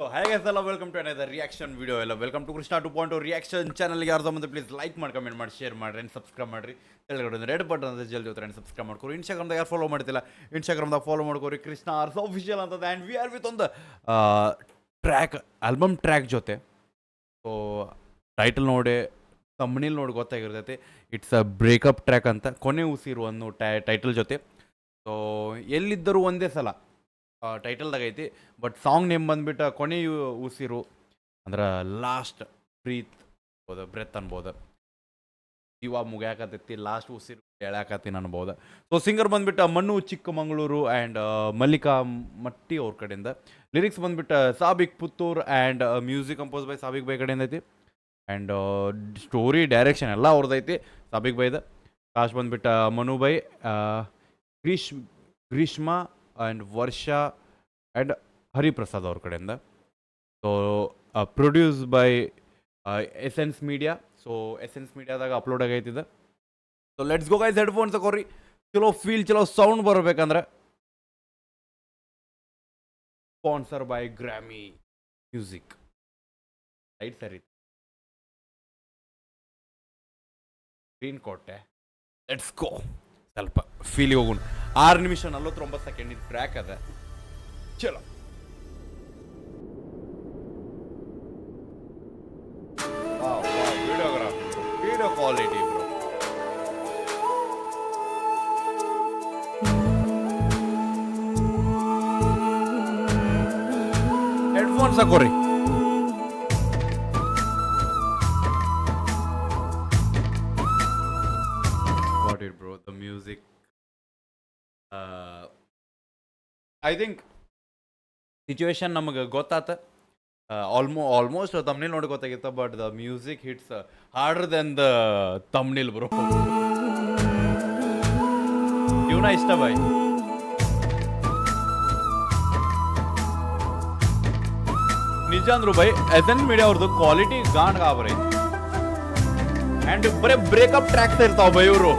So ಹೇಗೆ ಎಲ್ಲ welcome to another reaction video ಎಲ್ಲ ವೆಲ್ಕಮ್ ಟು ಕೃಷ್ಣ 2.0 ರಿಯಾಕ್ಷನ್ ಚಾನಲ್ಗೆ ಯಾರ್ದು ಬಂದು ಪ್ಲೀಸ್ ಲೈಕ್ ಮಾಡಿ ಕಮೆಂಟ್ ಮಾಡಿ ಶೇರ್ ಮಾಡಿರಿ ಆ್ಯಂಡ್ ಸಬ್ಸ್ಕ್ರೈಬ್ ಮಾಡಿರಿ ಕೆಳಗಡೆ ರೆಡ್ ಬಟನ್ ಅಂತ ಜಲ್ದಿ ಹೋಗ್ತಾರೆ ಆ್ಯಂಡ್ ಸಬ್ಸ್ಕ್ರೈಬ್ ಮಾಡ್ಕೊರಿ ಇನ್ಸ್ಟಾಗ್ರಾಮ್ದಾಗ ಯಾರು ಫಾಲೋ ಮಾಡ್ತಿಲ್ಲ ಇನ್ಸ್ಟಾಗ್ರಾಮ್ದಾಗ ಫಾಲೋ ಮಾಡ್ಕೊರಿ ಕೃಷ್ಣ ಆರ್ಸ್ ಆಫಿಷಿಯಲ್ ಅಂತದ ಆ್ಯಂಡ್ ವಿ ಆರ್ ವಿತ್ ಒಂದು ಟ್ರ್ಯಾಕ್ ಆಲ್ಬಮ್ ಟ್ರ್ಯಾಕ್ ಜೊತೆ ಸೊ ಟೈಟಲ್ ನೋಡಿ ತಮ್ಮನಿಲ್ ನೋಡಿ ಗೊತ್ತಾಗಿರ್ತೈತಿ ಇಟ್ಸ್ ಅ ಬ್ರೇಕಪ್ ಟ್ರ್ಯಾಕ್ ಅಂತ ಕೊನೆ ಉಸಿರು ಅನ್ನೋ ಟೈಟಲ್ ಜೊತೆ ಸೊ ಎಲ್ಲಿದ್ದರೂ ಒಂದೇ ಸಲ ಟೈಟಲ್ದಾಗ ಐತಿ ಬಟ್ ಸಾಂಗ್ ನೇಮ್ ಬಂದ್ಬಿಟ್ಟು ಕೊನೆ ಉಸಿರು ಅಂದ್ರೆ ಲಾಸ್ಟ್ ಬ್ರೆತ್ ಅನ್ಬೋದು ಜೀವ ಮುಗ್ಯಾಕತ್ತೈತಿ ಲಾಸ್ಟ್ ಉಸಿರು ಎಳ್ಯಾಕತ್ತೀನಿ ಅನ್ಬೋದು ಸೊ ಸಿಂಗರ್ ಬಂದ್ಬಿಟ್ಟು ಮಣ್ಣು ಚಿಕ್ಕಮಗಳೂರು ಆ್ಯಂಡ್ ಮಲ್ಲಿಕಾ ಮಟ್ಟಿ ಅವ್ರ ಕಡೆಯಿಂದ ಲಿರಿಕ್ಸ್ ಬಂದ್ಬಿಟ್ಟು Sabik Puttur and music compose by Sabik by ಕಡೆಯಿಂದ ಐತಿ ಆ್ಯಂಡ್ ಸ್ಟೋರಿ ಡೈರೆಕ್ಷನ್ ಎಲ್ಲ ಅವ್ರದ್ದೈತಿ ಸಾಬಿಕ್ ಬೈದ ಕಾಸ್ಟ್ ಬಂದ್ಬಿಟ್ಟು Manu by Greeshma and Varsha and Hariprasad ಅವ್ರ ಕಡೆಯಿಂದ so produce by Essence Media so Essence ಮೀಡಿಯಾದಾಗ ಅಪ್ಲೋಡ್ ಆಗೈತಿದೆ so let's go guys headphones ತಗೋರಿ ಚಲೋ ಫೀಲ್ ಚಲೋ ಸೌಂಡ್ ಬರಬೇಕಂದ್ರೆ sponsor by Grammy music right ಸರಿ ಸ್ಕ್ರೀನ್ ಕೊಟ್ಟೆ ಲೆಟ್ಸ್ ಗೋ ಸ್ವಲ್ಪ ಫೀಲಿಗೆ ಹೋಗೋಣ 6 ನಿಮಿಷ 49 ಸೆಕೆಂಡ್ ಇದು ಟ್ರ್ಯಾಕ್ ಅದ ಚಲೋ videography video quality bro headphones ಹಾಕೋರಿ got it bro the music I think situation ನಮಗೆ ಗೊತ್ತಾತ ಆಲ್ಮೋಸ್ಟ್ ತಮ್ನಿಲ್ ನೋಡಿ ಗೊತ್ತಾಗಿತ್ತು but the music hits harder than the thumbnail bro ಇವನ ಇಷ್ಟ ಬಾಯ್ ನಿಜ ಅಂದ್ರು ಬೈ ಎಸೆನ್ಸ್ ಮೀಡಿಯಾ ಅವ್ರದ್ದು ಕ್ವಾಲಿಟಿ ಗಾಂಡ್ ಗಾಬರಿ ಆ್ಯಂಡ್ ಬರೀ ಬ್ರೇಕಪ್ ಟ್ರ್ಯಾಕ್ಸ್ ಇರ್ತಾವ ಬೈ ಇವರು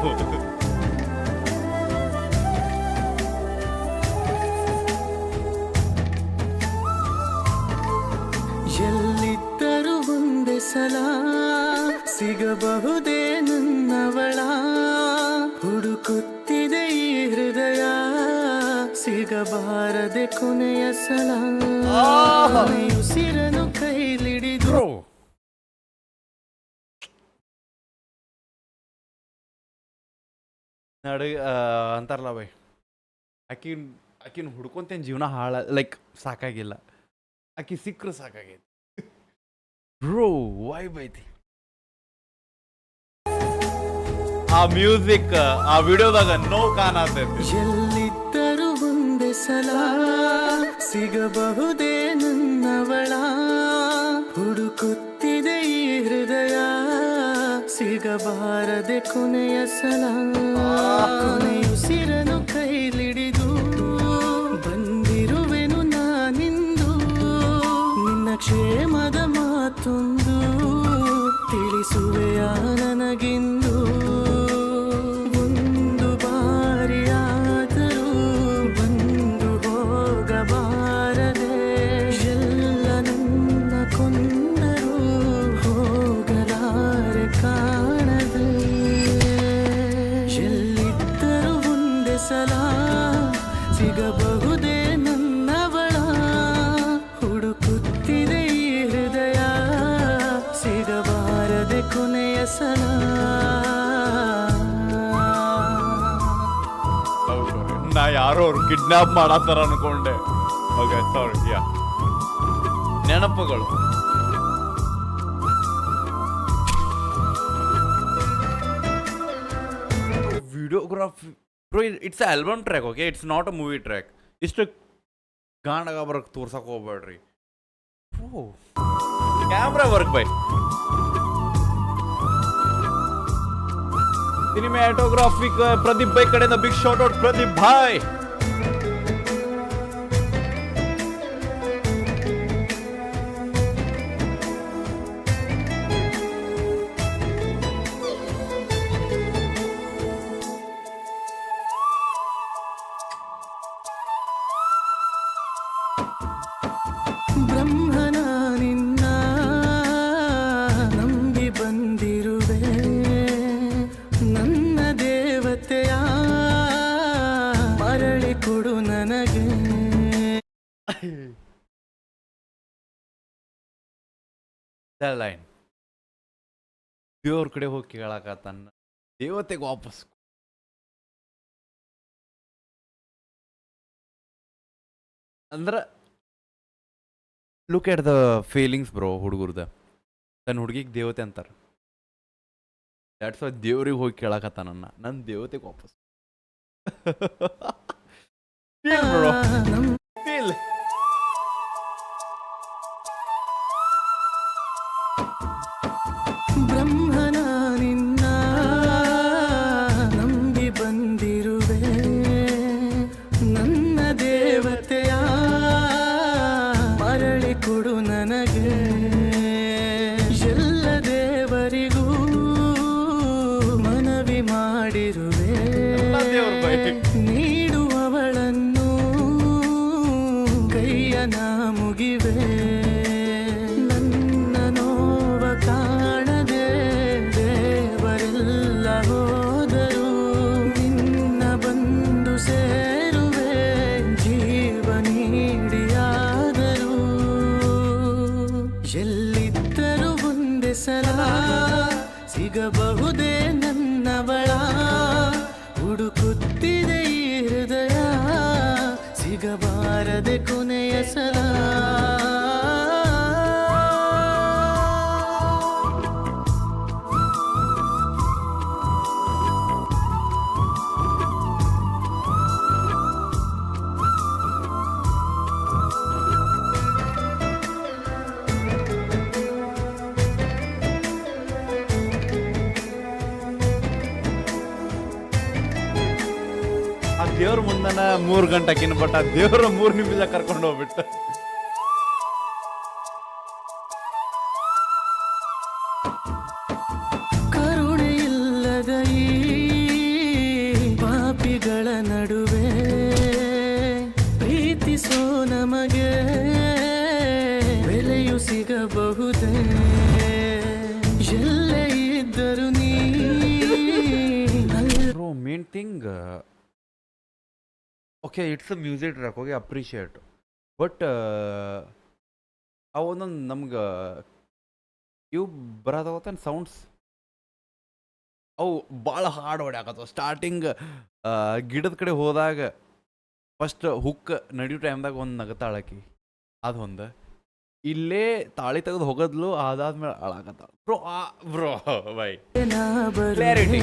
ಎಲ್ಲಿದ್ದರೂ ಒಂದೇ ಸಲ ಸಿಗಬಹುದೇ ನನ್ನವಳ ಹುಡುಕುತ್ತಿದೆ ಈ ಹೃದಯ ಸಿಗಬಾರದೆ ಕೊನೆಯ ಸಲ ಉಸಿರನು ಕೈಲಿಡಿದು ಅಂತಾರಲ್ಲ ಬೈ ಆಕಿನ ಹುಡ್ಕೊಂತೇನು ಜೀವನ ಲೈಕ್ ಸಾಕಾಗಿಲ್ಲ ಆಕಿ ಸಿಕ್ಕರು ಸಾಕಾಗೈತಿ ಬ್ರೋ ವೈಬ್ ಐತಿ ಆ ಮ್ಯೂಸಿಕ್ ಆ ವಿಡಿಯೋದಾಗ ನೋವು ಕಾಣತೈತಿ ಎಲ್ಲಿದ್ದರೂ ಒಂದೇ ಸಲ ಸಿಗಬಹುದೇ ನನ್ನವಳ ಹುಡುಕುತ್ತಿದೆ ಈ ಹೃದಯ ಸಿಗಬಾರದೆ ಕೊನೆಯ ಸಲ ಕೊನೆಯುಸಿರನು ಕೈಲಿಡಿದು ಬಂದಿರುವೆನು ನಾನಿಂದು ನಿನ್ನ ಕ್ಷೇಮದ ಮಾತೊಂದು ತಿಳಿಸುವೆಯ ನನಗಿಂದು ಒಂದು ಬಾರಿಯಾದರೂ ಬಂದು ಹೋಗಬಾರದೆ ಎಲ್ಲ ನನ್ನ ಕೊಂದರು ಹೋಗಲಾರೆ ಕಾಣದೆ ಎಲ್ಲಿದ್ದರೂ ಒಂದೇ ಸಲ ಸಿಗಬಹುದೇ ನನ್ನವಳ ಹುಡುಕುತ್ತಿದೆ ಈ ಹೃದಯ ಸಿಗಬಾರದೆ ಕೊನೆಯ ಸಲ ನಾ ಯಾರೋ ಅವ್ರು ಕಿಡ್ನಾಪ್ ಮಾಡತ್ತಾರ ಅನ್ಕೊಂಡೆ ಓಕೆ ಸಾರಿ ಯಾ ನೆನಪುಗಳು videography bro it's album track okay it's not a movie track ಇಷ್ಟು ಗಾಂಡಾಗ ಬರಕ್ಕೆ ತೋರ್ಸಕ್ಕೆ ಹೋಗ್ಬೇಡ್ರಿ oh camera work by cinematographic Pradeep by ಕಡೆಯಿಂದ ಬಿಗ್ ಶಾಟ್ ಔಟ್ ಪ್ರದೀಪ್ ಭಾಯ್ ಬ್ರಹ್ಮ ಲೈನ್ ದೇವ್ರ ಕಡೆ ಹೋಗಿ ಕೇಳಕತ್ತಾನ ದೇವತೆಗೆ ವಾಪಸ್ ಅಂದ್ರೆ look at the feelings bro ಹುಡುಗರ್ದ ತನ್ನ ಹುಡುಗಿಗೆ ದೇವತೆ ಅಂತಾರೆ ದ್ಯಾಟ್ಸ್ ವೈ ದೇವ್ರಿಗೆ ಹೋಗಿ ಕೇಳಕತ್ತಾನ ನನ್ನ ದೇವತೆಗೆ ವಾಪಸ್ Feel, bro. Feel. ಬ್ರಹ್ಮನ ನಿನ್ನ ನಂಬಿ ಬಂದಿರುವೆ ನನ್ನ ದೇವತೆಯ ಮರಳಿ ಕೊಡು ನನಗೆ ಎಲ್ಲ ದೇವರಿಗೂ ಮನವಿ ಮಾಡಿರುವೆ ಎಲ್ಲ ದೇವ್ರ ಬೈಕ್. ನೀಡುವವಳನ್ನು ಕೈಯ ನಾ ಮುಗಿವೆ ನನ್ನ ನೋವ ಕಾಣದೆ ದೇವರೆಲ್ಲ ಹೋದರು ನಿನ್ನ ಬಂದು ಸೇರುವೆ ಜೀವ ನೀಡಿಯಾದರು ಎಲ್ಲಿದ್ದರೂ ಒಂದೇ ಸಲ ಸಿಗಬಹುದೇ ನನ್ನವಳ ಹುಡುಕುತ್ತಿದೆ ಈ ಹೃದಯ ಸಿಗಬಾರದೆ ಕೊನೆಯ ಸಲ ಆ ದೇವ್ರ ಮುಂದನ 3 ಗಂಟೆಕಿನ ಬಟ್ ಆ ದೇವ್ರ 3 ನಿಮಿಷ ಕರ್ಕೊಂಡು ಹೋಗ್ಬಿಟ್ಟು ಕರುಣೆ ಇಲ್ಲದ ಈ ಪಾಪಿಗಳ ನಡುವೆ ಪ್ರೀತಿಸೋ ನಮಗೆ ಬೆಲೆಯು ಸಿಗಬಹುದೇ ಎಲ್ಲೇ ಇದ್ದರು ನೀ bro main thing okay it's a music track ಹೋಗಿ ಅಪ್ರಿಷಿಯೇಟ್ ಬಟ್ ಅವು ಒಂದೊಂದು ನಮ್ಗೆ ಇವು ಬರೋದಾವತ್ತೇನು ಸೌಂಡ್ಸ್ ಅವು ಭಾಳ ಹಾರ್ಡ್ ಹೊಡ್ಯಾಕತ್ತವ ಸ್ಟಾರ್ಟಿಂಗ್ ಗಿಡದ ಕಡೆ ಹೋದಾಗ ಫಸ್ಟ್ ಹುಕ್ ನಡೆಯೋ ಟೈಮ್ದಾಗ ಒಂದು ನಗತಾಳಕಿ ಅದು ಒಂದು ಇಲ್ಲೇ ತಾಳಿ ತೆಗೆದು ಹೋಗೋದ್ಲು ಅದಾದ್ಮೇಲೆ ಅಳಾಕತ್ತಾಳ ಬ್ರೋ ಬ್ರೋ ಬೈ Clarity.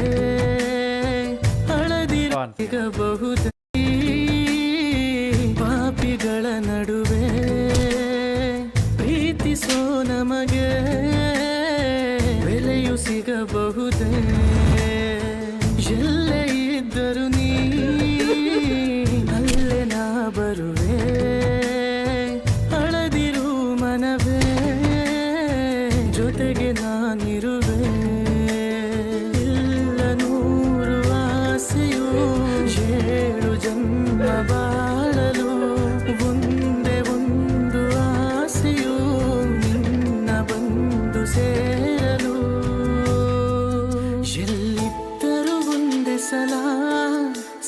ಸಿಗಬಹುದು ಪಾಪಿಗಳ ನಡುವೆ ಪ್ರೀತಿಸೋ ನಮಗೆ ಬೆಲೆಯು ಸಿಗಬಹುದೇ ಎಲ್ಲೇ ಇದ್ದರು ನೀ ಅಲ್ಲೇ ನಾ ಬರುವೆ ಅಳದಿರು ಮನವೇ ಜೊತೆಗೆ ನಾನಿರುವೆ ಇಲ್ಲ ನೂರು ಆಸೆಯು 7 ಜನ್ಮ ಬಾಳಲು ಒಂದೇ ಒಂದು ಆಸೆಯು ನಿನ್ನ ಬಂದು ಸೇರಲು ಎಲ್ಲಿದ್ದರೂ ಒಂದೇ ಸಲ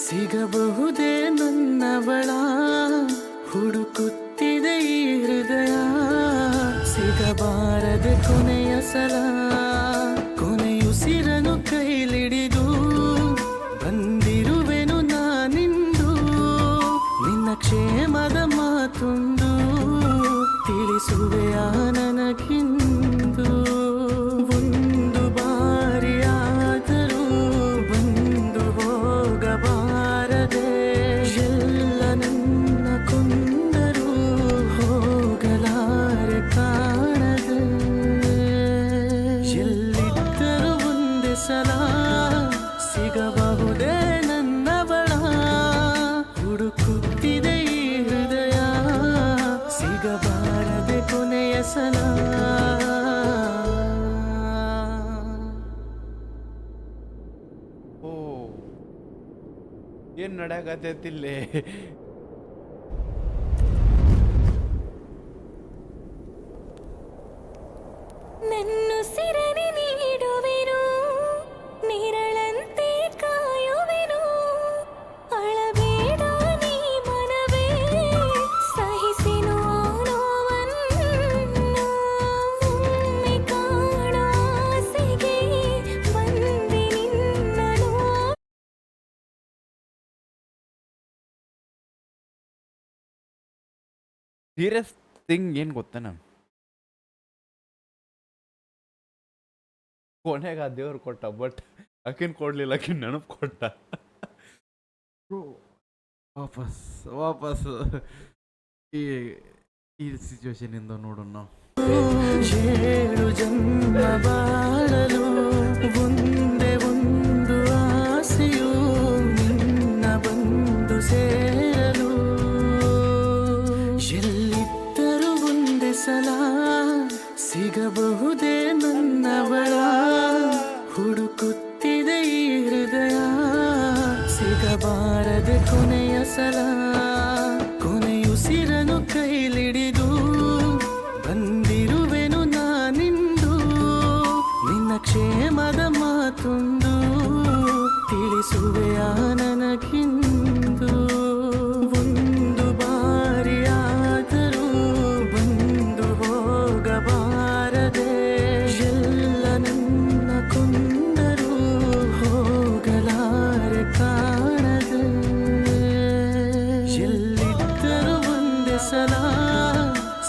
ಸಿಗಬಹುದೇ ನನ್ನವಳ ಹುಡುಕುತ್ತಿದೆ ಈ ಹೃದಯ ಸಿಗಬಾರದೆ ಕೊನೆಯ ಸಲ ಕೊನೆಯುಸಿರನು ಕೈಲಿಡಿದು ಬಂದಿರುವೆನು ನಾನಿಂದು ನಿನ್ನ ಕ್ಷೇಮದ ಮಾತೊಂದು ತಿಳಿಸುವೆಯ ನನಗಿಂದು ಒಂದು ಬಾರಿಯಾದರೂ ಬಂದು ಹೋಗಬಾರದೆ ಎಲ್ಲ ನನ್ನ ಕೊಂದರು ಹೋಗಲಾರೆ ಕಾಣದೆ ಎಲ್ಲಿದ್ದರೂ ಒಂದೇ ಸಲ ಸಿಗಬಹುದೇ ನನ್ನವಳ ಹುಡುಕುತ್ತಿದೆ ಈ ಹೃದಯ ಸಿಗಬಾರದೆ ಕೊನೆಯ ಸಲ ಓ ಏನು ನಡೆಯಕತ್ತೈತಿಲ್ಲೇ ನನ್ನುಸಿರನೆ ನೀಡುವೆನು ನಿರಳಂತೆ ಕಾಯುವೆನು ಅಳಬೇಡ ನೀ ಮನವೇ ಸಹಿಸೆನು ನೋವನ್ನು ಒಮ್ಮೆ ಸೀರಿಯಸ್ ಥಿಂಗ್ ಏನು ಗೊತ್ತೇನ, ಕೊನೆಗೆ ಆ ದೇವ್ರು ಕೊಟ್ಟ, ಬಟ್ ಆಕಿನ ಕೊಡ್ಲಿಲ್ಲ, ಆಕಿನ ನೆನಪು ಕೊಟ್ಟ. Bro, ವಾಪಸ್ ಈ ಈ ಸಿಚುವೇಶನಿಂದ ನೋಡೋಣ ನಾವು. ಏಳು ಜನ್ಮ ಬಾಳಲು ಒಂದೇ ಒಂದು ಆಸೆಯು ನಿನ್ನ ಬಂದು ಸೇರಲು. ಎಲ್ಲಿದ್ದರೂ ಒಂದೇ ಸಲ ಸಿಗಬಹುದೇ ನನ್ನವಳ. ಹುಡುಕುತ್ತಿದೆ ಈ ಹೃದಯ ಸಿಗಬಾರದೆ ಕೊನೆಯ ಸಲ. ಕೊನೆಯುಸಿರನು ಕೈಲಿಡಿದು ಬಂದಿರುವೆನು ನಾನಿಂದು. ನಿನ್ನ ಕ್ಷೇಮದ ಮಾತೊಂದು ತಿಳಿಸುವೆಯ ನನಗಿಂದು. ಒಂದು ಬಾರಿಯಾದರೂ ಬಂದು ಹೋಗಬಾರದೆ. ಎಲ್ಲ ನನ್ನ ಕೊಂದರು ಹೋಗಲಾರೆ ಕಾಣದೆ. ಎಲ್ಲಿದ್ದರೂ ಒಂದೇ ಸಲ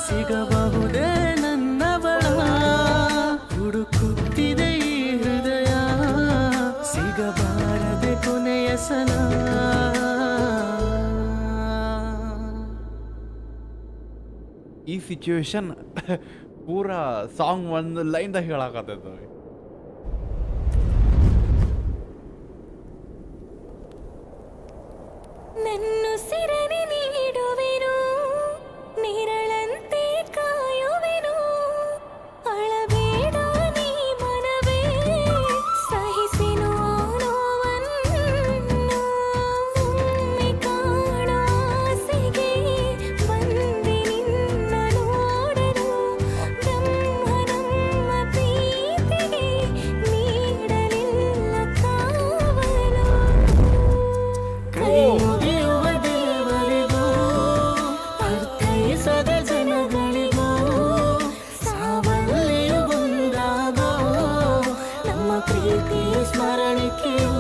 ಸಿಗಬಹುದೇ ನನ್ನವಳ. ಹುಡುಕುತ್ತಿದೆ ಈ ಹೃದಯ ಸಿಗಬಾರದೆ ಕೊನೆಯ ಸಲ. ಈ ಸಿಚುವೇಶನ್ ಪೂರಾ ಸಾಂಗ್ ಒಂದು ಲೈನ್ದಾಗ ಹೇಳಾಕತ್ತೈತೆ. ನನ್ನುಸಿರನೆ ನೀಡುವೆನು, ನಿರಳಂತೆ ಕಾಯುವೆನು. ಅಳಬೇಡ ನೀ ಮನವೇ, ಸಹಿಸೆನು ನೋವನ್ನು. ಒಮ್ಮೆ ಕಾಣೋ ಆಸೆಗೆ ಬಂದೆ ನಿನ್ನ ನೋಡಲು. ಬ್ರಹ್ಮ ನಮ್ಮ ಪ್ರೀತಿಗೆ ನೀಡಲಿಲ್ಲ ಕಾವಲು. ಕೈ ಮುಗಿಯುವ ದೇವರಿಗೂ ಅರ್ಥೈಸದ ಜನಗಳಿಗೂ ಸಾವಲ್ಲಿಯೂ ಬಂದಾಗೋ ನಮ್ಮ ಪ್ರೀತಿಯ ಸ್ಮರಣಿಕೆಯೂ.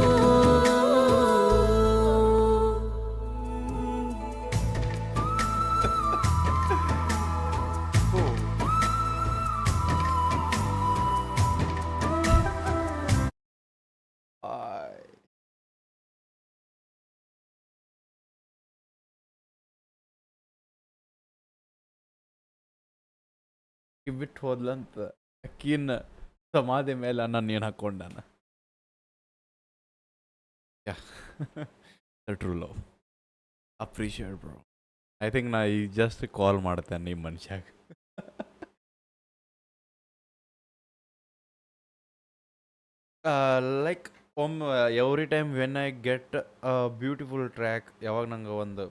ಬಿಟ್ಟು ಹೋದ್ಲಂತ ಅಕ್ಕಿನ ಸಮಾಧಿ ಮೇಲೆ ನಾನು ಏನು ಹಾಕೊಂಡಾನ. True love, appreciate bro. I think ನಾ ಈಗ ಜಸ್ಟ್ ಕಾಲ್ ಮಾಡ್ತೇನೆ ಈ ಮನುಷ್ಯಾಗ. Like every time when I get beautiful track, ಯಾವಾಗ ನಂಗೆ ಒಂದು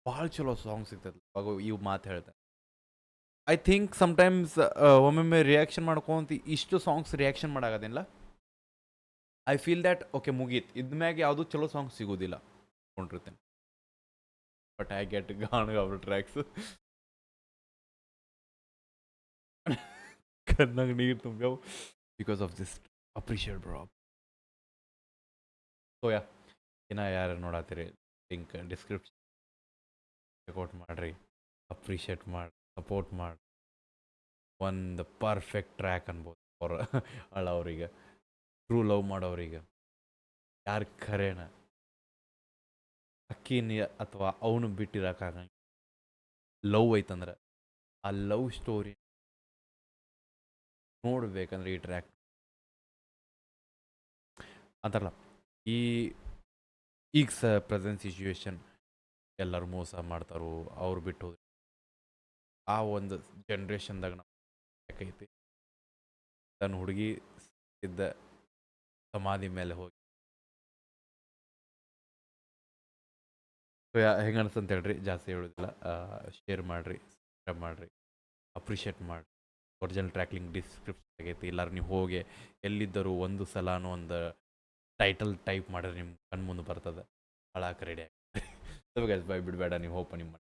ಭಾಳ ಚಲೋ ಸಾಂಗ್ ಸಿಗ್ತದೆ ಅವಾಗ ಇವು ಮಾತು ಹೇಳ್ತೇನೆ. ಐ ಥಿಂಕ್ ಸಮ್ಟೈಮ್ಸ್ ಒಮ್ಮೊಮ್ಮೆ ರಿಯಾಕ್ಷನ್ ಮಾಡ್ಕೊಂತ ಇಷ್ಟು ಸಾಂಗ್ಸ್ ರಿಯಾಕ್ಷನ್ ಮಾಡಾಗೋದಿಲ್ಲ. ಐ ಫೀಲ್ ದ್ಯಾಟ್ ಓಕೆ ಮುಗೀತು, ಇದ್ಮ್ಯಾಗ ಯಾವುದೂ ಚಲೋ ಸಾಂಗ್ ಸಿಗೋದಿಲ್ಲ ಕೊಂಡಿರ್ತೇನೆ. ಬಟ್ ಐ ಗೆಟ್ ಗಾಣಗಾಬ್ರ ಟ್ರ್ಯಾಕ್ಸ್. ಕಣ್ಣಾಗ ನೀರು ತುಂಬ್ಯಾವು because of this. Appreciate bro. So ಇನ್ನು ಯಾರು ನೋಡತ್ತೀರಿ ಲಿಂಕ್ ಡಿಸ್ಕ್ರಿಪ್ಷನ್ ಚೆಕ್ಔಟ್ ಮಾಡಿರಿ, ಅಪ್ರಿಷಿಯೇಟ್ ಮಾಡಿ, ಸಪೋರ್ಟ್ ಮಾಡಿ. ಒಂದು ಪರ್ಫೆಕ್ಟ್ ಟ್ರ್ಯಾಕ್ ಅನ್ಬೋದು ಅವ್ರ ಅಳವ್ರಿಗೆ, ಟ್ರೂ ಲವ್ ಮಾಡೋರಿಗೆ. ಯಾರು ಖರೇನ ಅಕ್ಕಿನ ಅಥವಾ ಅವನು ಬಿಟ್ಟಿರೋಕ್ಕಾಗಂಗಿಲ್ಲ. ಲವ್ ಐತಂದ್ರೆ ಆ ಲವ್ ಸ್ಟೋರಿ ನೋಡ್ಬೇಕಂದ್ರೆ ಈ ಟ್ರ್ಯಾಕ್ ಅಂತಾರಲ್ಲ, ಈಗ ಪ್ರೆಸೆಂಟ್ ಸಿಚುವೇಶನ್ ಎಲ್ಲರೂ ಮೋಸ ಮಾಡ್ತಾರೋ, ಅವ್ರು ಬಿಟ್ಟು ಹೋದ್ರೆ ಆ ಒಂದು ಜನ್ರೇಷನ್ದಾಗ ನಾವು ಐತಿ. ತನ್ನ ಹುಡುಗಿ ಇದ್ದ ಸಮಾಧಿ ಮೇಲೆ ಹೋಗಿ ಹೆಂಗೆ ಅನ್ಸಂತ ಹೇಳ್ರಿ, ಜಾಸ್ತಿ ಹೇಳೋದಿಲ್ಲ. ಶೇರ್ ಮಾಡಿರಿ, ಸಬ್ಸ್ಕ್ರೈಬ್ ಮಾಡಿರಿ, ಅಪ್ರಿಷಿಯೇಟ್ ಮಾಡಿರಿ. ಒರಿಜಿನಲ್ ಟ್ರ್ಯಾಕ್ ಲಿಂಕ್ ಡಿಸ್ಕ್ರಿಪ್ಷನ್ ಆಗೈತಿ. ಎಲ್ಲರೂ ನೀವು ಹೋಗಿ ಎಲ್ಲಿದ್ದರೂ ಒಂದು ಸಲಾನು ಒಂದು ಟೈಟಲ್ ಟೈಪ್ ಮಾಡಿದ್ರೆ ನಿಮ್ಮ ಕಣ್ಣು ಮುಂದೆ ಬರ್ತದೆ. ಹಾಳಾಕ ರೆಡಿ ಆಗ್ತದೆ. ಬೈ ಬಿಡಬೇಡ ನೀವು ಹೋಪ ನಿಮ್ಮ